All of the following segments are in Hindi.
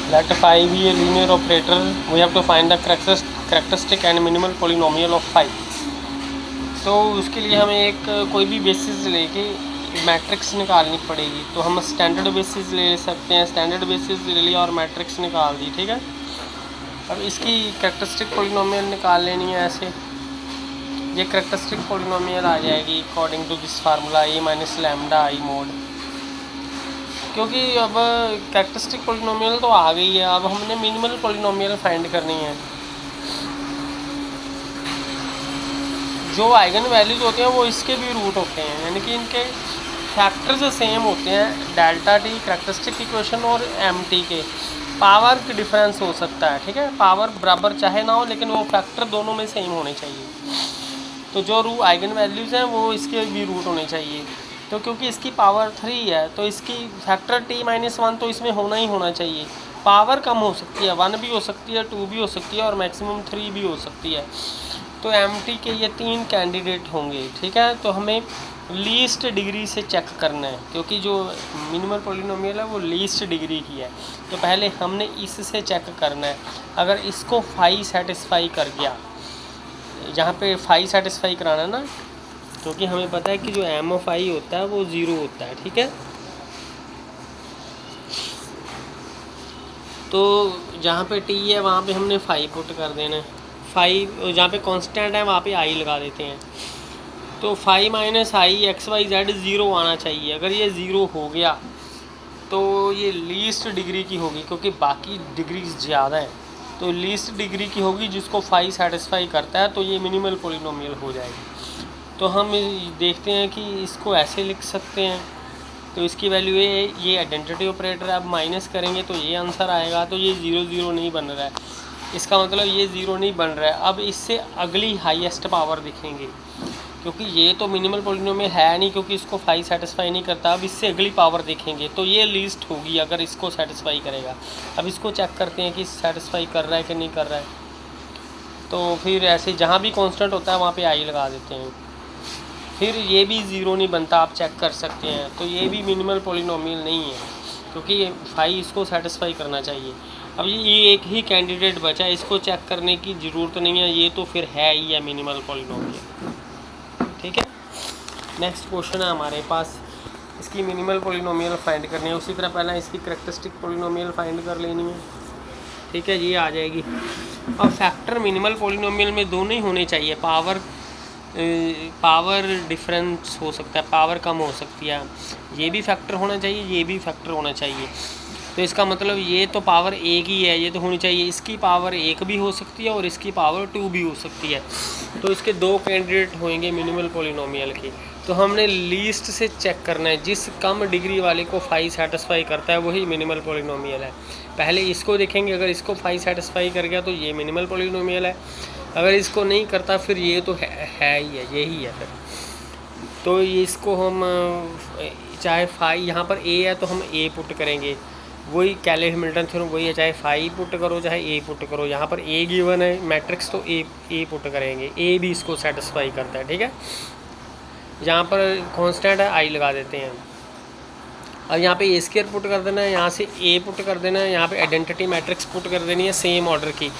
Let phi be a linear operator. We have to find the characteristic and minimal polynomial of phi. तो उसके लिए हमें एक कोई भी बेसिस लेके मैट्रिक्स निकालनी पड़ेगी। तो हम स्टैंडर्ड बेसिस ले सकते हैं, स्टैंडर्ड बेसिस ले लिया और मैट्रिक्स निकाल दी, ठीक है। अब इसकी कैरेक्टरिस्टिक पोलिनोमियल निकाल लेनी है ऐसे। ये कैरेक्टरिस्टिक पोलिनोमियल आ जाएगी according to this formula a minus lambda I mod. क्योंकि अब कैरेक्टरिस्टिक पोलिनोमियल तो आ गई है, अब हमने मिनिमल पोलिनोमियल फाइंड करनी है। जो आइगन वैल्यूज होते हैं वो इसके भी रूट होते हैं, यानी कि इनके फैक्टर्स सेम होते हैं। डेल्टा टी कैरेक्टरिस्टिक इक्वेशन और एम टी के पावर की डिफरेंस हो सकता है, ठीक है। पावर बराबर चाहे ना हो, लेकिन वो फैक्टर दोनों में सेम होने चाहिए। तो जो आइगन वैल्यूज़ हैं वो इसके भी रूट होने चाहिए। तो क्योंकि इसकी पावर 3 है तो इसकी फैक्टर t-1 तो इसमें होना ही होना चाहिए। पावर कम हो सकती है, 1 भी हो सकती है, 2 भी हो सकती है और मैक्सिमम 3 भी हो सकती है। तो एम.टी के ये 3 कैंडिडेट होंगे, ठीक है। तो हमें लीस्ट डिग्री से चेक करना है, क्योंकि जो मिनिमल पॉलिनोमियल है वो लीस्ट डिग्री की है। तो पहले हमने इससे चेक करना है। अगर इसको फाई सेटिस्फाई कर गया, जहाँ पे फाई सेटिस्फाई कराना है ना, क्योंकि हमें पता है कि जो एम ऑफ आई होता है वो 0 होता है, ठीक है। तो जहाँ पे टी है वहाँ पे हमने फाई पुट कर देना है। फाई जहाँ पे कांस्टेंट है वहाँ पे आई लगा देते हैं। तो फाई माइनस आई एक्स वाई जेड 0 आना चाहिए। अगर ये 0 हो गया तो ये लीस्ट डिग्री की होगी, क्योंकि बाकी डिग्री ज़्यादा है। तो लीस्ट डिग्री की होगी जिसको फाई सेटिस्फाई करता है, तो ये मिनिमल पॉलिनोमियल हो जाएगी। तो हम देखते हैं कि इसको ऐसे लिख सकते हैं। तो इसकी वैल्यू ये आइडेंटिटी ऑपरेटर अब माइनस करेंगे तो ये आंसर आएगा। तो ये 0 0 नहीं बन रहा है, इसका मतलब ये 0 नहीं बन रहा है। अब इससे अगली हाईएस्ट पावर दिखेंगे, क्योंकि ये तो मिनिमल पॉलिनोमियल है नहीं, क्योंकि इसको फाई सेटिस्फाई नहीं करता। अब इससे अगली पावर देखेंगे तो ये लीस्ट होगी अगर इसको सेटिस्फाई करेगा। अब इसको चेक करते हैं कि सेटिस्फाई कर रहा है कि नहीं कर रहा है। तो फिर ऐसे जहाँ भी कांस्टेंट होता है वहाँ पे आई लगा देते हैं। फिर ये भी 0 नहीं बनता, आप चेक कर सकते हैं। तो ये भी मिनिमल पॉलिनोमियल नहीं है, क्योंकि फाई इसको सेटिस्फाई करना चाहिए। अब ये एक ही कैंडिडेट बचा है, इसको चेक करने की ज़रूरत नहीं है, ये तो फिर है ही है मिनिमल पॉलिनोमियल, ठीक है। नेक्स्ट क्वेश्चन है हमारे पास, इसकी मिनिमल पॉलिनोमियल फाइंड करनी है। उसी तरह पहले इसकी कैरेक्टरिस्टिक पॉलिनोमियल फाइंड कर लेनी है, ठीक है। ये आ जाएगी। अब फैक्टर मिनिमल पॉलिनोमियल में दोनों ही होने चाहिए। पावर डिफरेंस हो सकता है, पावर कम हो सकती है। ये भी फैक्टर होना चाहिए, ये भी फैक्टर होना चाहिए। तो इसका मतलब ये तो पावर 1 ही है, ये तो होनी चाहिए। इसकी पावर 1 भी हो सकती है और इसकी पावर 2 भी हो सकती है। तो इसके 2 कैंडिडेट होंगे मिनिमल पॉलिनोमियल के। तो हमने लीस्ट से चेक करना है, जिस कम डिग्री वाले को फाई सेटिस्फाई करता है वही मिनिमल पॉलिनोमियल है। पहले इसको देखेंगे, अगर इसको फाई सेटिस्फाई कर गया तो ये मिनिमल पॉलिनोमियल है। अगर इसको नहीं करता फिर ये तो है ही है, यही है फिर। तो इसको हम चाहे फाई यहाँ पर ए है तो हम ए पुट करेंगे, वही कैले हैमिल्टन थ्योरम वही है। चाहे फाई पुट करो चाहे ए पुट करो, यहाँ पर ए गिवन है मैट्रिक्स तो ए पुट करेंगे। ए भी इसको सेटिस्फाई करता है, ठीक है। यहाँ पर कांस्टेंट है आई लगा देते हैं। अब यहाँ पे ए स्क्वायर पुट कर देना है, यहाँ से ए पुट कर देना है, यहाँ पे आइडेंटिटी मैट्रिक्स पुट कर देनी है सेम ऑर्डर की।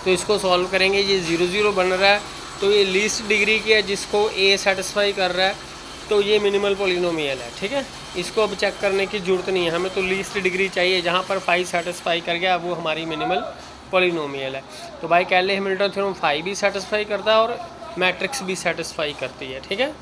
तो इसको सॉल्व करेंगे, ये 0 0 बन रहा है तो ये लीस्ट डिग्री की है जिसको ए सेटिस्फाई कर रहा है, तो ये मिनिमल पॉलिनोमियल है, ठीक है। इसको अब चेक करने की ज़रूरत नहीं है, हमें तो लीस्ट डिग्री चाहिए। जहाँ पर फाई सेटिस्फाई कर गया वो हमारी मिनिमल पॉलिनोमियल है। तो बाय कैले हैमिल्टन थ्योरम फाई भी सेटिस्फाई करता है और मैट्रिक्स भी सेटिस्फाई करती है, ठीक है।